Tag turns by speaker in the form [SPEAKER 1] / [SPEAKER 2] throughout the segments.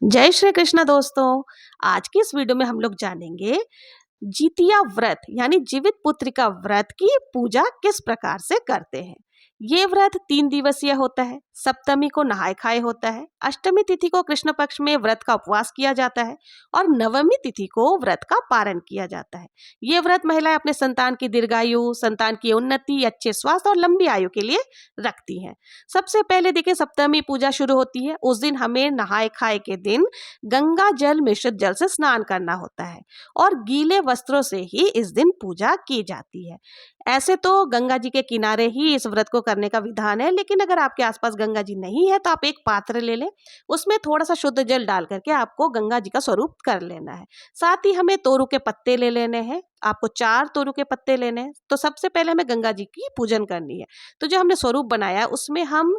[SPEAKER 1] जय श्री कृष्ण दोस्तों। आज की इस वीडियो में हम लोग जानेंगे जितिया व्रत यानी जीवित पुत्र का व्रत की पूजा किस प्रकार से करते हैं। ये व्रत 3 दिवसीय होता है। सप्तमी को नहाय खाए होता है, अष्टमी तिथि को कृष्ण पक्ष में व्रत का उपवास किया जाता है और नवमी तिथि को व्रत का पारण किया जाता है। ये व्रत महिलाएं अपने संतान की दीर्घायु, संतान की उन्नति, अच्छे स्वास्थ्य और लंबी आयु के लिए रखती हैं। सबसे पहले देखिए सप्तमी पूजा शुरू होती है। उस दिन हमें नहाय खाए के दिन गंगा जल मिश्रित जल से स्नान करना होता है और गीले वस्त्रों से ही इस दिन पूजा की जाती है। ऐसे तो गंगा जी के किनारे ही इस व्रत को करने का विधान है, लेकिन अगर आपके आसपास गंगा जी नहीं है तो आप एक पात्र ले लें, उसमें थोड़ा सा शुद्ध जल डाल करके आपको गंगा जी का स्वरूप कर लेना है। साथ ही हमें तोरू के पत्ते ले लेने हैं। आपको 4 तोरू के पत्ते लेने हैं। तो सबसे पहले हमें गंगा जी की पूजन करनी है। तो जो हमने स्वरूप बनाया है उसमें हम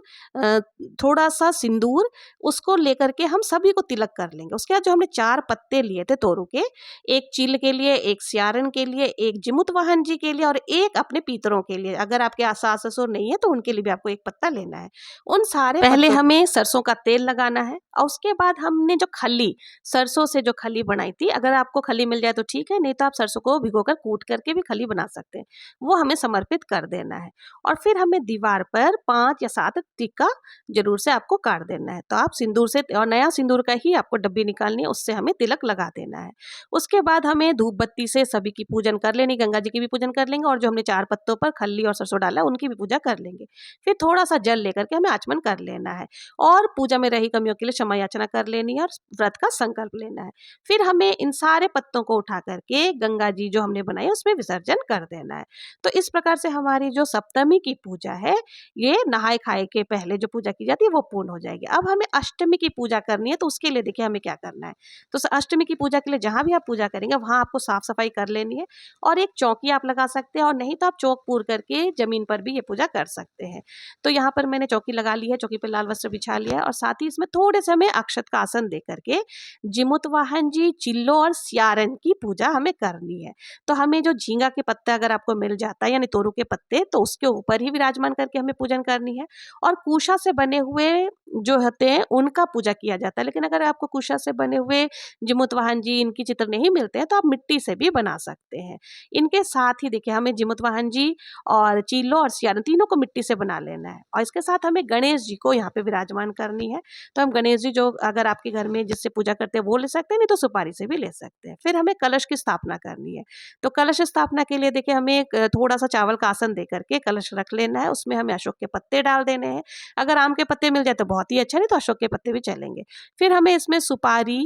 [SPEAKER 1] थोड़ा सा सिंदूर उसको लेकर के हम सभी को तिलक कर लेंगे। उसके बाद जो हमने 4 पत्ते लिए थे तोरू के, एक चील के लिए, एक स्यारन के लिए, एक जिमुत वाहन जी के लिए और एक अपने पितरों के लिए। अगर आपके सास ससुर नहीं है तो उनके लिए भी आपको एक पत्ता लेना है। उन सारे पहले हमें सरसों का तेल लगाना है और उसके बाद हमने जो खली, सरसों से जो खली बनाई थी, अगर आपको खली मिल जाए तो ठीक है, नहीं तो आप सरसों को भिगोकर कूट करके भी खली बना सकते हैं। वो हमें समर्पित कर देना है और फिर हमें दीवार पर 5 या 7 टिक्का जरूर से आपको काट देना है। तो आप सिंदूर से, और नया सिंदूर का ही आपको डब्बी निकालनी है, उससे हमें तिलक लगा देना है। उसके बाद हमें धूप बत्ती से सभी की पूजन कर लेनी, गंगा जी की भी पूजन कर लेंगे और जो हमने 4 पत्तों पर खल्ली और सरसों डाला उनकी भी पूजा कर लेंगे। फिर थोड़ा सा जल लेकर के हमें आचमन कर लेना है और पूजा में रही कमियों के लिए क्षमा याचना कर लेनी है और व्रत का संकल्प लेना है। फिर हमें इन सारे पत्तों को उठा करके गंगा जी जो हमने बनाई उसमें विसर्जन कर देना है। तो इस प्रकार से हमारी जो सप्तमी की पूजा है, ये नहाए खाए के पहले जो पूजा की जाती है वो पूर्ण हो जाएगी। अब हमें अष्टमी की पूजा करनी है, तो उसके लिए देखिए हमें क्या करना है। तो अष्टमी की पूजा के लिए जहां भी आप पूजा करेंगे वहां आपको साफ सफाई कर लेनी है और एक चौकी आप लगा सकते हैं और नहीं तो आप चौक पूर करके जमीन पर भी ये पूजा कर सकते हैं। तो यहाँ पर मैंने चौकी लगा ली है, चौकी पर लाल वस्त्र बिछा लिया है और साथ ही इसमें थोड़े से हमें अक्षत का आसन दे करके जिमुत वाहन जी, चिल्लो और सियारन की पूजा हमें करनी है। तो हमें जो झींगा के पत्ते अगर आपको मिल जाता है यानी तोरू के पत्ते, तो उसके ऊपर ही विराजमान करके हमें पूजन करनी है और कुशा से बने हुए जो होते हैं उनका पूजा किया जाता है। लेकिन अगर आपको कुशा से बने हुए जिमुत वाहन जी इनकी चित्र नहीं मिलते हैं तो आप मिट्टी से भी बना सकते हैं। इनके साथ ही देखिए हमें जिमुत वाहन जी और चीलो और सियारन तीनों को मिट्टी से बना लेना है और इसके साथ हमें गणेश जी को यहाँ पे विराजमान करनी है। तो हम गणेश जी जो अगर आपके घर में जिससे पूजा करते हैं वो ले सकते हैं, नहीं तो सुपारी से भी ले सकते हैं। फिर हमें कलश की स्थापना करनी है। तो कलश स्थापना के लिए देखिए हमें एक थोड़ा सा चावल का आसन दे करके कलश रख लेना है। उसमें हमें अशोक के पत्ते डाल देने हैं। अगर आम के पत्ते मिल जाए तो बहुत ही अच्छा, नहीं तो अशोक के पत्ते भी चलेंगे। फिर हमें इसमें सुपारी,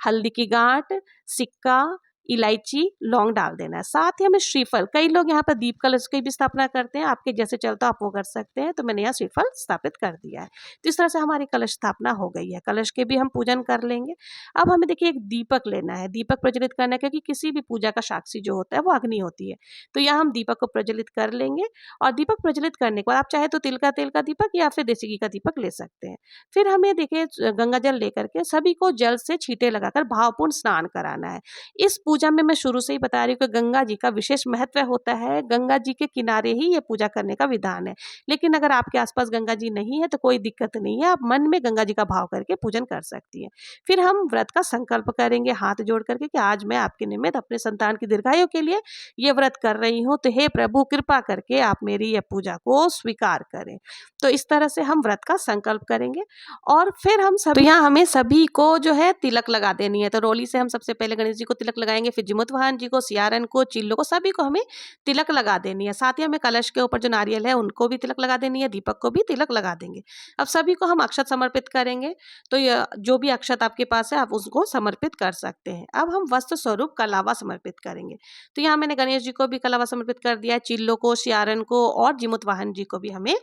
[SPEAKER 1] हल्दी की गांठ, सिक्का, इलायची, लौंग डाल देना है। साथ ही हमें श्रीफल, कई लोग यहाँ पर दीप कलश की भी स्थापना करते हैं, आपके जैसे चलता आप वो कर सकते हैं। तो मैंने यहाँ श्रीफल स्थापित कर दिया है। तो इस तरह से हमारी कलश स्थापना हो गई है। कलश के भी हम पूजन कर लेंगे। अब हमें देखिए एक दीपक लेना है, दीपक प्रज्वलित करना है, क्योंकि किसी भी पूजा का साक्षी जो होता है वो अग्नि होती है। तो यहाँ हम दीपक को प्रज्वलित कर लेंगे और दीपक प्रज्वलित करने के बाद आप चाहे तो तिल का तेल का दीपक या फिर देसी घी का दीपक ले सकते हैं। फिर हमें देखिए गंगा जल लेकर के सभी को जल से छींटे लगाकर भावपूर्ण स्नान कराना है। इस पूजा में मैं शुरू से ही बता रही हूँ कि गंगा जी का विशेष महत्व होता है। गंगा जी के किनारे ही ये पूजा करने का विधान है। लेकिन अगर आपके आसपास गंगा जी नहीं है तो कोई दिक्कत नहीं है, आप मन में गंगा जी का भाव करके पूजन कर सकती हैं। फिर हम व्रत का संकल्प करेंगे हाथ जोड़ करके कि आज मैं आपके निमित्त अपने संतान की दीर्घायु के लिए ये व्रत कर रही हूँ, तो हे प्रभु कृपा करके आप मेरी यह पूजा को स्वीकार करें। तो इस तरह से हम व्रत का संकल्प करेंगे और फिर हम सब, तो यहाँ हमें सभी को जो है तिलक लगा देनी है। तो रोली से हम सबसे पहले गणेश जी को तिलक लगाएंगे, फिर जिमुत वाहन जी को, सियारन को, चिल्लो को, सभी को हमें तिलक लगा देनी है। साथ ही हमें कलश के ऊपर जो नारियल है उनको भी तिलक लगा देनी है, दीपक को भी तिलक लगा देंगे। अब सभी को हम अक्षत समर्पित करेंगे। तो यह जो भी अक्षत आपके पास है आप उसको समर्पित कर सकते हैं। अब हम वस्त्र स्वरूप कलावा समर्पित करेंगे। तो यहाँ मैंने गणेश जी को भी कलावा समर्पित कर दिया है, चिल्लो को, सियारन को और जिमुत वाहन जी को भी हमें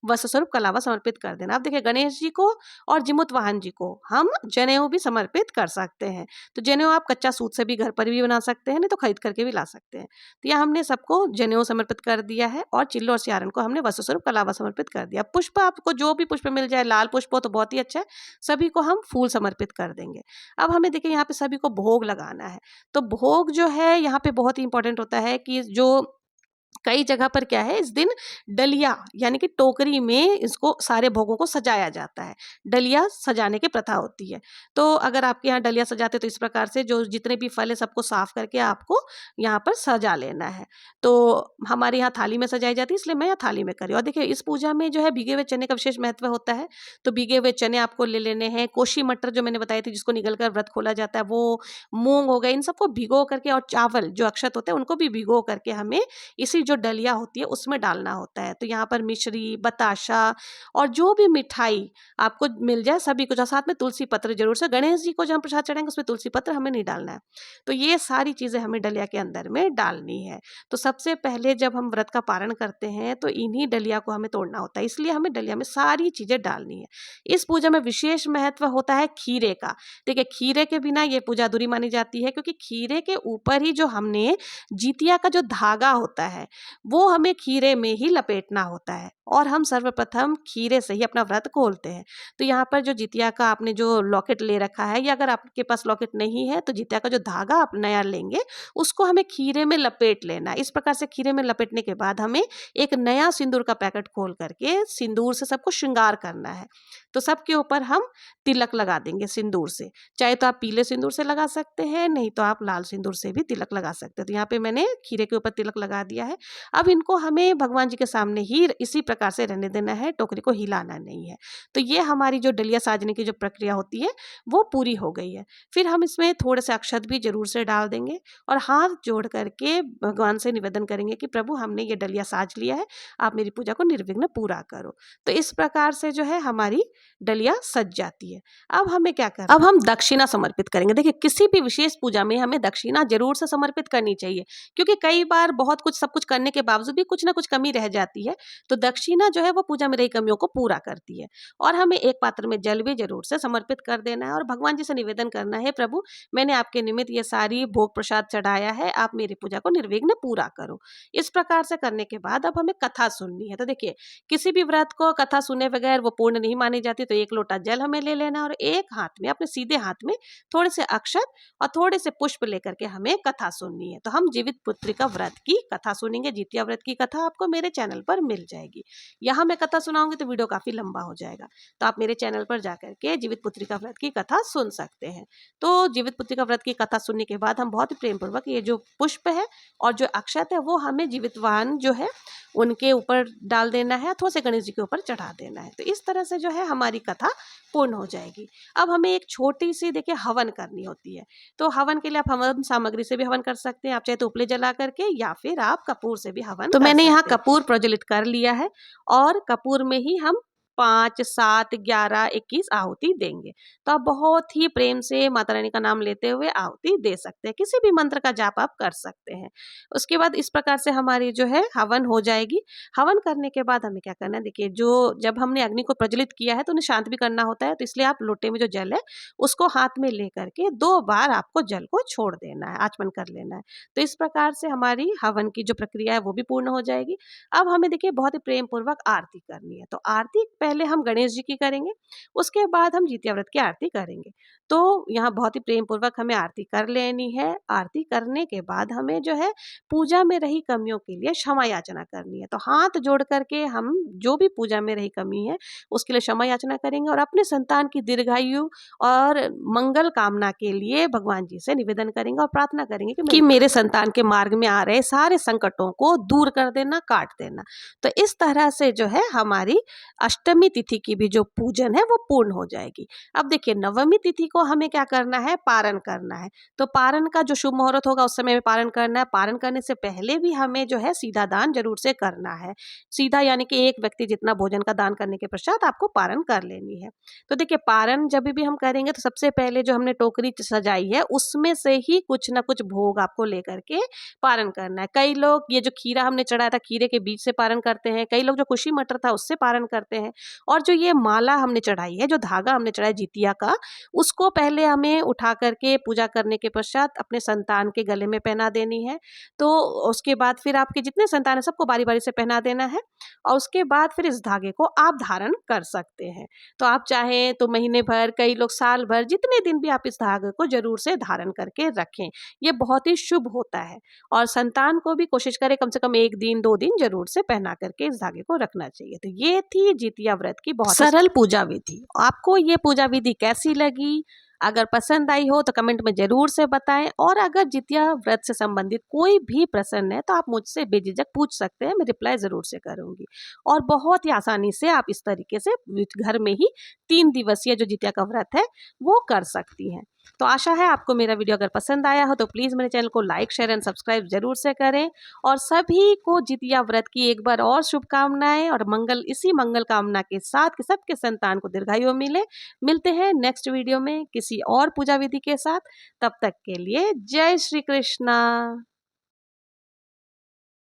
[SPEAKER 1] वस्त्र स्वरूप कलावा समर्पित कर देना। अब देखिए गणेश जी को और जिमुत वाहन जी को हम जनेऊ भी समर्पित कर सकते हैं। तो जनेऊ आप कच्चा सूत से भी घर पर भी बना सकते हैं, नहीं तो खरीद करके भी ला सकते हैं। तो यहाँ हमने सबको जनेऊ समर्पित कर दिया है और चिल्लो और सियारन को हमने वस्त्र स्वरूप कलावा समर्पित कर दिया। पुष्प आपको जो भी पुष्प मिल जाए, लाल पुष्प हो तो बहुत ही अच्छा है, सभी को हम फूल समर्पित कर देंगे। अब हमें देखिए यहाँ पे सभी को भोग लगाना है। तो भोग जो है यहाँ पे बहुत ही इंपॉर्टेंट होता है कि जो कई जगह पर क्या है, इस दिन डलिया यानी कि टोकरी में इसको सारे भोगों को सजाया जाता है। डलिया सजाने की प्रथा होती है। तो अगर आपके यहाँ डलिया सजाते तो इस प्रकार से जो जितने भी फल है सबको साफ करके आपको यहाँ पर सजा लेना है। तो हमारे यहाँ थाली में सजाई जाती है, इसलिए मैं यहाँ थाली में करी। और देखिए इस पूजा में जो है भीगे हुए चने का विशेष महत्व होता है। तो भीगे हुए चने आपको ले लेने हैं। कोशी मटर जो मैंने बताई थी जिसको निगल कर व्रत खोला जाता है वो, मूंग हो गए, इन सबको भिगो करके, और चावल जो अक्षत होते हैं उनको भी भिगो करके हमें इसी जो डलिया होती है उसमें डालना होता है। तो यहाँ पर मिश्री, बताशा और जो भी मिठाई आपको मिल जाए सभी कुछ, और साथ में तुलसी पत्र जरूर से, गणेश जी को जब हम प्रसाद चढ़ाएंगे उसमें तुलसी पत्र हमें नहीं डालना है। तो ये सारी चीजें हमें डलिया के अंदर में डालनी है। तो सबसे पहले जब हम व्रत का पारण करते हैं तो इन्हीं डलिया को हमें तोड़ना होता है, इसलिए हमें डलिया में सारी चीजें डालनी है। इस पूजा में विशेष महत्व होता है खीरे का। देखिए खीरे के बिना ये पूजा अधूरी मानी जाती है, क्योंकि खीरे के ऊपर ही जो हमने जितिया का जो धागा होता है वो हमें खीरे में ही लपेटना होता है, और हम सर्वप्रथम खीरे से ही अपना व्रत खोलते हैं। तो यहाँ पर जो जितिया का आपने जो लॉकेट ले रखा है, या अगर आपके पास लॉकेट नहीं है तो जितिया का जो धागा आप नया लेंगे उसको हमें खीरे में लपेट लेना है। इस प्रकार से खीरे में लपेटने के बाद हमें एक नया सिंदूर का पैकेट खोल करके सिंदूर से सबको श्रृंगार करना है। तो सबके ऊपर हम तिलक लगा देंगे सिंदूर से। चाहे तो आप पीले सिंदूर से लगा सकते हैं, नहीं तो आप लाल सिंदूर से भी तिलक लगा सकते हैं। तो यहाँ पे मैंने खीरे के ऊपर तिलक लगा दिया है। अब इनको हमें भगवान जी के सामने ही इसी प्रकार से रहने देना है, टोकरी को हिलाना नहीं है। तो ये हमारी जो डलिया साजने की जो प्रक्रिया होती है वो पूरी हो गई है। फिर हम इसमें थोड़े से अक्षत भी जरूर से डाल देंगे और हाथ जोड़ करके भगवान से निवेदन करेंगे कि प्रभु हमने ये डलिया साज लिया है, आप मेरी पूजा को निर्विघ्न पूरा करो। तो इस प्रकार से जो है हमारी डलिया सज जाती है। अब हमें क्या करना, अब हम दक्षिणा समर्पित करेंगे। देखिए किसी भी विशेष पूजा में हमें दक्षिणा जरूर से समर्पित करनी चाहिए, क्योंकि कई बार बहुत कुछ सब कुछ करने के बावजूद भी कुछ ना कुछ कमी रह जाती है। तो दक्षिणा जो है वो पूजा में रही कमियों को पूरा करती है। और हमें एक पात्र में जल भी जरूर से समर्पित कर देना है और भगवान जी से निवेदन करना है, प्रभु मैंने आपके निमित्त ये सारी भोग प्रसाद चढ़ाया है, आप मेरी पूजा को निर्विघ्न पूरा करो। इस प्रकार से करने के बाद अब हमें कथा सुननी है। तो देखिए किसी भी व्रत को कथा सुने बगैर वो पूर्ण नहीं मानी जाती। तो एक लोटा जल हमें ले लेना और एक हाथ में, अपने सीधे हाथ में थोड़े से अक्षत और थोड़े से पुष्प लेकर के हमें कथा सुननी है। तो हम जीवित पुत्रिका व्रत की कथा सुनेंगे। जितिया व्रत की कथा आपको मेरे चैनल पर मिल जाएगी। यहाँ मैं कथा सुनाऊंगी तो वीडियो काफी लंबा हो जाएगा, तो आप मेरे चैनल पर जाकर के जीवित पुत्रिका व्रत की कथा सुन सकते हैं। तो जीवित पुत्रिका व्रत की कथा सुनने के बाद हम बहुत ही प्रेम पूर्वक ये जो पुष्प है और जो अक्षत है वो हमें जीवित वाहन जो है उनके ऊपर डाल देना है अथवा से गणेश जी के ऊपर चढ़ा देना है। तो इस तरह से जो है हमारी कथा पूर्ण हो जाएगी। अब हमें एक छोटी सी देखिए हवन करनी होती है। तो हवन के लिए आप हवन सामग्री से भी हवन कर सकते हैं, आप चाहे तो उपले जला करके या फिर आप कपूर से भी हवन तो मैंने यहाँ कपूर प्रज्वलित कर लिया है और कपूर में ही हम 5, 7, 11, 21 आहुति देंगे। तो आप बहुत ही प्रेम से माता रानी का नाम लेते हुए आहुति दे सकते हैं। किसी भी मंत्र का जाप आप कर सकते हैं। उसके बाद इस प्रकार से हमारी जो है हवन हो जाएगी। हवन करने के बाद हमें क्या करना है, देखिए जो जब हमने अग्नि को प्रज्वलित किया है तो उन्हें शांत भी करना होता है। तो इसलिए आप लोटे में जो जल है उसको हाथ में ले करके 2 बार आपको जल को छोड़ देना है, आचमन कर लेना है। तो इस प्रकार से हमारी हवन की जो प्रक्रिया है वो भी पूर्ण हो जाएगी। अब हमें देखिए बहुत ही प्रेम पूर्वक आरती करनी है। तो आरती पहले हम गणेश जी की करेंगे, उसके बाद हम जितिया व्रत की आरती करेंगे। तो यहाँ बहुत ही प्रेम पूर्वक हमें आरती कर लेनी है। आरती करने के बाद हमें जो है पूजा में रही कमियों के लिए क्षमा याचना करनी है। तो हाथ जोड़ करके हम जो भी पूजा में रही कमी है उसके लिए क्षमा याचना करेंगे और अपने संतान की दीर्घायु और मंगल कामना के लिए भगवान जी से निवेदन करेंगे और प्रार्थना करेंगे कि मेरे संतान के मार्ग में आ रहे सारे संकटों को दूर कर देना, काट देना। तो इस तरह से जो है हमारी अष्टमी तिथि की भी जो पूजन है वो पूर्ण हो जाएगी। अब देखिए नवमी तिथि को हमें क्या करना है, पारण करना है। तो पारण का जो शुभ मुहूर्त होगा उस समय में पारण करना है। पारण करने से पहले भी हमें जो है सीधा दान जरूर से करना है। सीधा यानी कि एक व्यक्ति जितना भोजन का दान करने के पश्चात आपको पारण कर लेनी है। तो देखिए पारण जब भी हम करेंगे तो सबसे पहले जो हमने टोकरी सजाई है उसमें से ही कुछ ना कुछ भोग आपको लेकर के पारण करना है। कई लोग ये जो खीरा हमने चढ़ाया था खीरे के बीज से पारण करते हैं, कई लोग जो कुशी मटर था उससे पारण करते हैं, और जो ये माला हमने चढ़ाई है, जो धागा हमने चढ़ाया जितिया का, उसको पहले हमें उठा करके पूजा करने के पश्चात अपने संतान के गले में पहना देनी है। तो उसके बाद फिर आपके जितने संतान हैं सबको बारी बारी से पहना देना है और उसके बाद फिर इस धागे को आप धारण कर सकते हैं। तो आप चाहें तो महीने भर, कई लोग साल भर, जितने दिन भी आप इस धागे को जरूर से धारण करके रखें। ये बहुत ही शुभ होता है और संतान को भी कोशिश करें कम से कम 1 दिन 2 दिन जरूर से पहना करके इस धागे को रखना चाहिए। तो ये थी जितिया व्रत की बहुत सरल पूजा विधि। आपको ये पूजा विधि कैसी लगी? अगर पसंद आई हो तो कमेंट में जरूर से बताएं और अगर जितिया व्रत से संबंधित कोई भी प्रश्न है तो आप मुझसे बेझिझक पूछ सकते हैं, मैं रिप्लाई जरूर से करूंगी। और बहुत ही आसानी से आप इस तरीके से घर में ही 3 दिवसीय जो जितिया का व्रत है वो कर सकती हैं। तो आशा है आपको मेरा वीडियो अगर पसंद आया हो तो प्लीज़ मेरे चैनल को लाइक, शेयर एंड सब्सक्राइब जरूर से करें। और सभी को जितिया व्रत की एक बार और शुभकामनाएं और इसी मंगल कामना के साथ कि सबके संतान को दीर्घायु मिले। मिलते हैं नेक्स्ट वीडियो में किसी और पूजा विधि के साथ। तब तक के लिए जय श्री कृष्णा।